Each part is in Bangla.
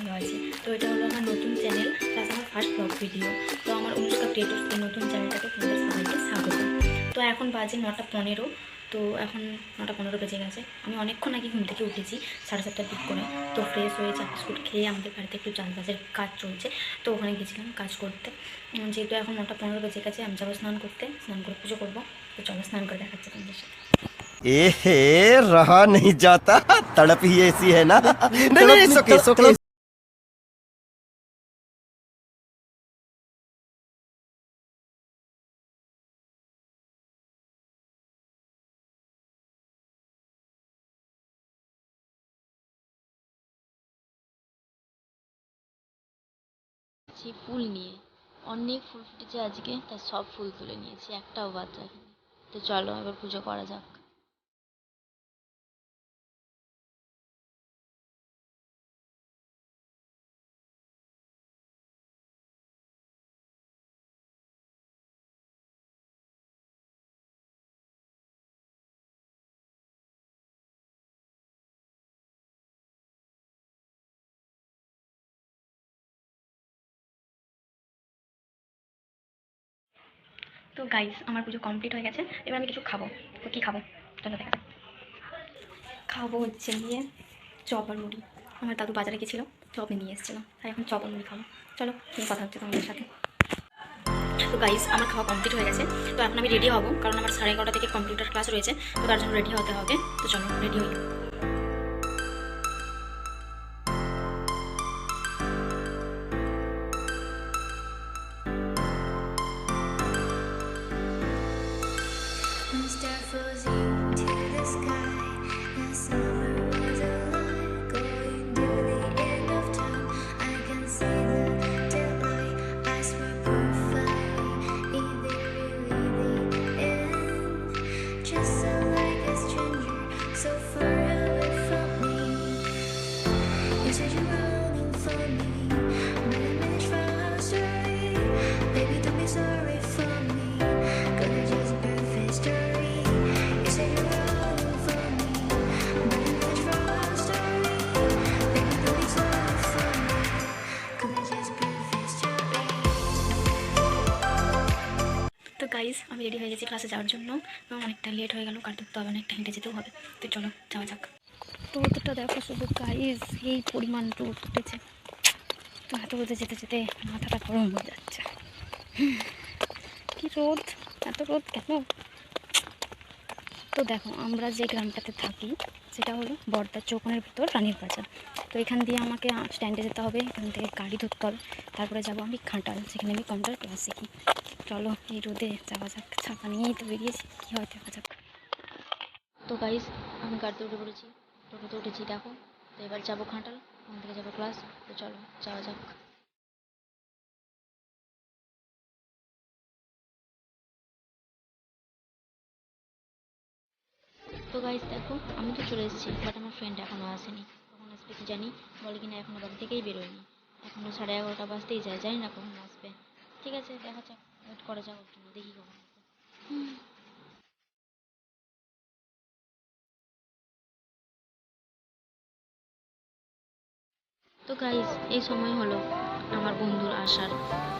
ভালো আছি। তো এটা হলো আমার নতুন চ্যানেল প্লাস আমার ফার্স্ট ব্লগ ভিডিও। তো আমার অনুষ্কা ক্রিয়েটর্স এই নতুন চ্যানেলটাকে তোমাদের সবাইকে স্বাগত। তো এখন বাজে 9:15। তো এখন 9:15 বেজে গেছে। আমি অনেকক্ষণ আগে ঘুম থেকে উঠেছি 7:30টার দিক করে। তো ফ্রেশ হয়ে চা বিস্কুট খেয়ে আমাদের বাড়িতে একটু চাষবাসের কাজ চলছে, তো ওখানে গেছিলাম কাজ করতে। যেহেতু এখন 9:15 বেজে গেছে, আমি যাবো স্নান করতে, স্নান করে পুজো করবো। তো চলো স্নান করে দেখাচ্ছে তোমাদের সাথে। एहे रहा नहीं जाता, तड़प ही ऐसी है ना। नहीं नहीं सो के ফুল নিয়ে অনেক ফুল ফুটেছে আজকে, তাই সব ফুল তুলে নিয়েছি, একটাও বাদ রাখিনি। তো চলো এবার পুজো করা যাক। তো গাইস, আমার পুজো কমপ্লিট হয়ে গেছে। এবার আমি কিছু খাবো। তো কী খাবো চলো দেখা যাক। খাবো হচ্ছে গিয়ে চপ আর মুড়ি। আমার দাদু বাজারে গেছিলো, চপ নিয়ে এসেছিলো, তাই এখন চপ আর মুড়ি খাবো। চলো কী কথা হচ্ছে তোমাদের সাথে। তো গাইস, আমার খাওয়া কমপ্লিট হয়ে গেছে। তো এখন আমি রেডি হবো, কারণ আমার 11:30 থেকে কম্পিউটার ক্লাস রয়েছে। তো তার জন্য রেডি হতে হবে। তো চলো রেডি হই। তো গাইস, আমি রেডি হয়ে গেছি ক্লাসে যাওয়ার জন্য, এবং অনেকটা লেট হয়ে গেল, কারণ তো অনেকটা হেঁটে যেতেও হবে। তো চলো যাওয়া যাক। তো রোদটা দেখো শুধু গাইস, এই পরিমাণ রোদ উঠেছে। তো এত রোদে যেতে যেতে মাথাটা গরম হয়ে যাচ্ছে। কি রোদ, এত রোদ কেন? তো দেখো, আমরা যে গ্রামটাতে থাকি সেটা হলো বর্দার চৌকনের ভিতর রানীর বাজার। তো এখান দিয়ে আমাকে স্ট্যান্ডে যেতে হবে, এখান থেকে গাড়ি ধরতে হবে। তারপরে যাবো আমি ঘাটাল, সেখানে আমি কম্পিউটার ক্লাস শিখি। চলো এই রোদে যাওয়া যাক, ছাতা নিয়েই তো বেরিয়েছি, কী হয় দেখা যাক। তো গাইস, আমি গাড়িতে উঠে পড়েছি, টোটোতে উঠেছি দেখো। তো এবার যাবো ঘাটাল, ওখান থেকে যাবো ক্লাস। তো চলো যাওয়া যাক। তো গাইস দেখো, আমি তো চলে এসেছি, বাট আমার ফ্রেন্ড এখনও আসেনি। কখন আসবে কি জানি, বলে কিনা এখনও বাড়ি থেকেই বেরোয়নি। এখনও 11:30 বাজতেই যায়, জানি না কখন আসবে। ঠিক আছে, দেখা যাক, ওয়েট করা যাক ওর জন্য, দেখি কখন আসবে। তো গাইস, এই সময় হলো আমার বন্ধুর আসার।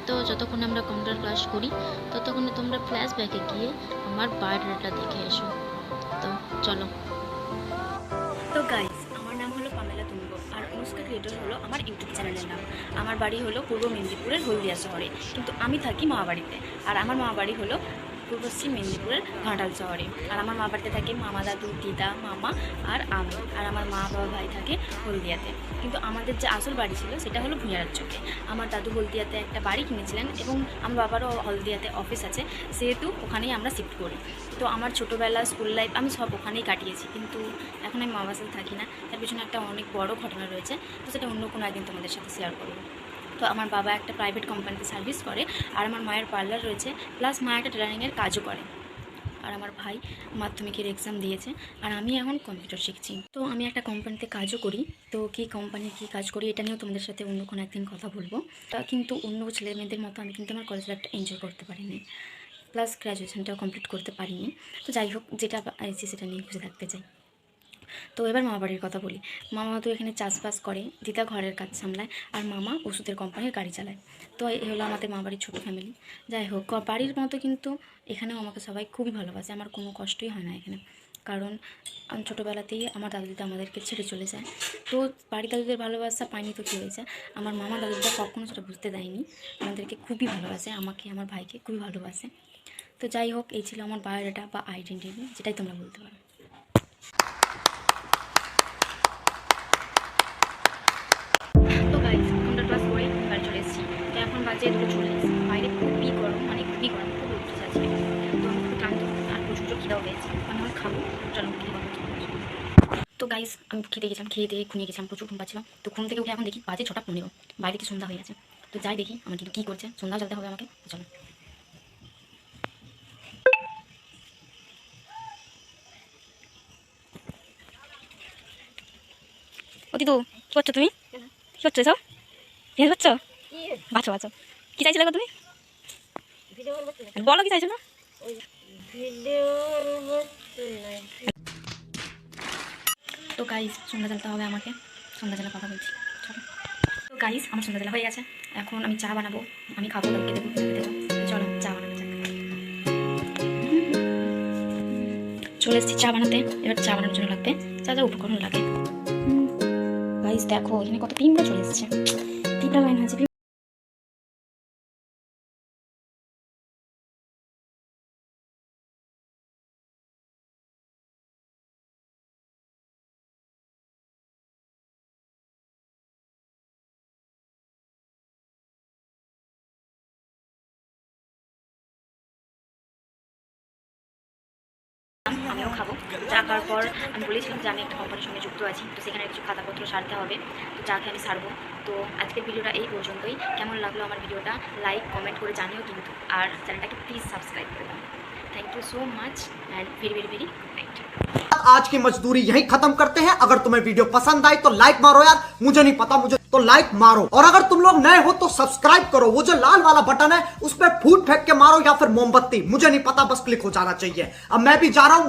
তো যতক্ষণ আমরা কম্পিউটার ক্লাস করি, ততক্ষণে তোমরা ফ্ল্যাশব্যাকে গিয়ে আমার বায়োডাটা দেখে এসো। তো চলো। তো গাইস, আমার নাম হলো পামেলা তুঙ্গ, আর অনুষ্কা ক্রিয়েটর হলো আমার ইউটিউব চ্যানেলের নাম। আমার বাড়ি হলো পূর্ব মেদিনীপুরের হলদিয়া শহরে, কিন্তু আমি থাকি মামাবাড়িতে। আর আমার মামাবাড়ি হলো পূর্ব পশ্চিম মেদিনীপুরের ঘাটাল শহরে। আর আমার মা বাড়িতে থাকে মামা, দাদু, দিদা, মামা আর আমি। আর আমার মা বাবা ভাই থাকে হলদিয়াতে। কিন্তু আমাদের যে আসল বাড়ি ছিল সেটা হলো ভূঁইয়ারার চোখে। আমার দাদু হলদিয়াতে একটা বাড়ি কিনেছিলেন, এবং আমার বাবারও হলদিয়াতে অফিস আছে, সেহেতু ওখানেই আমরা শিফট করি। তো আমার ছোটোবেলা, স্কুল লাইফ আমি সব ওখানেই কাটিয়েছি, কিন্তু এখন আমি মা বাবার সাথে থাকি না। তার পিছনে একটা অনেক বড় ঘটনা রয়েছে, তো সেটা অন্য কোনো একদিন তোমাদের সাথে শেয়ার করবো। তো আমার বাবা একটা প্রাইভেট কোম্পানিতে সার্ভিস করে, আর আমার মায়ের পার্লার রয়েছে, প্লাস মা একটা টেলারিংয়ের কাজও করে। আর আমার ভাই মাধ্যমিকের এক্সাম দিয়েছে, আর আমি এখন কম্পিউটার শিখছি। তো আমি একটা কোম্পানিতে কাজও করি। তো কী কোম্পানি, কী কাজ করি, এটা নিয়েও তোমাদের সাথে অন্য কোনো একদিন কথা বলবো। তা কিন্তু অন্য ছেলে মেয়েদের মতো আমি কিন্তু আমার কলেজ লাইফটা এনজয় করতে পারিনি, প্লাস গ্র্যাজুয়েশনটাও কমপ্লিট করতে পারিনি। তো যাই হোক, যেটা পেয়েছি সেটা নিয়ে খুশি থাকতে চাই। তো এবার মামা বাড়ির কথা বলি। মামা তো এখানে চাষবাস করে, দিদা ঘরের কাজ সামলায়, আর মামা ওষুধের কোম্পানির গাড়ি চালায়। তো এই হলো আমাদের মামা বাড়ির ছোটো ফ্যামিলি। যাই হোক, বাড়ির মতো কিন্তু এখানেও আমাকে সবাই খুবই ভালোবাসে, আমার কোনো কষ্টই হয় না এখানে। কারণ আমি ছোটোবেলাতেই আমার দাদু দিদা আমাদেরকে ছেড়ে চলে যায়। তো বাড়ির দাদুদের ভালোবাসা পাইনি তো কী হয়েছে, আমার মামা দাদু দিদা কখনো সেটা বুঝতে দেয়নি। আমাদেরকে খুবই ভালোবাসে, আমাকে আমার ভাইকে খুবই ভালোবাসে। তো যাই হোক, এই ছিল আমার বায়োডাটা বা আইডেন্টিটি, যেটাই তোমরা বলতে পারো। তো গাইস, কম্পিউটার ক্লাস করে বাড়ি চলে এসেছি। তো এখন বাজে 2:40। বাইরে খুবই গরম, মানে খুবই গরম, খুব উঠছে আজকে। তো আমি খুব ক্লান্ত আর প্রচুর খিদাও পেয়েছি, আমি আমার খাবো। চলো খেয়ে বাবা। তো গাইস, আমি খেতে গেছিলাম, খেয়ে দিয়ে ঘুমিয়ে গেছিলাম, প্রচুর ঘুম পাচ্ছিলাম। তো ঘুম থেকে উঠে এখন দেখি বাজে 6:15, বাইরে কি সন্ধ্যা হয়ে গেছে। তো যাই দেখি আমার দিদি কী করছে, সন্ধ্যা জ্বালতে হবে আমাকে। চলো। অতি তো কী করছো তুমি? কী করছো এসব? পেঁয়াজ করছো? বাছো বাছো। কী চাইছিলে গো তুমি? বলো কি চাইছো না? তো গাইস, সন্ধ্যা জ্বালতে হবে আমাকে, সন্ধ্যা জ্বালা কথা বলছি। চলো। তো গাইস, আমার সন্ধ্যা জ্বালা হয়ে গেছে, এখন আমি চা বানাবো, আমি খাবো, লোককে দেবো, দেবো। চলো চা বানানো যাক। চলে এসেছি চা বানাতে। এবার চা বানানোর জন্য লাগবে যা যা উপকরণ লাগে। গাইস দেখো, এখানে কত পিঁপড়া চলে এসেছে, পিঁপড়া লাইন আছে। আমিও খাবো। চা খাওয়ার পর আমি বলেছিলাম যে আমি একটা কোম্পানির সঙ্গে যুক্ত আছি, তো সেখানে কিছু খাতাপত্র সারতে হবে। তো চা খেয়ে আমি সারবো। তো আজকের ভিডিওটা এই পর্যন্তই। কেমন লাগলো আমার ভিডিওটা লাইক কমেন্ট করে জানিও কিন্তু, আর চ্যানেলটাকে প্লিজ সাবস্ক্রাইব করে দাও। Thank you so much and very very very good night. आज की मजदूरी यही खत्म करते हैं। अगर तुम्हें वीडियो पसंद आई तो लाइक मारो यार, मुझे नहीं पता, मुझे तो लाइक मारो। और अगर तुम लोग नए हो तो सब्सक्राइब करो, वो जो लाल वाला बटन है उस पर फूट फेंक के मारो या फिर मोमबत्ती, मुझे नहीं पता, बस क्लिक हो जाना चाहिए। अब मैं भी जा रहा हूं।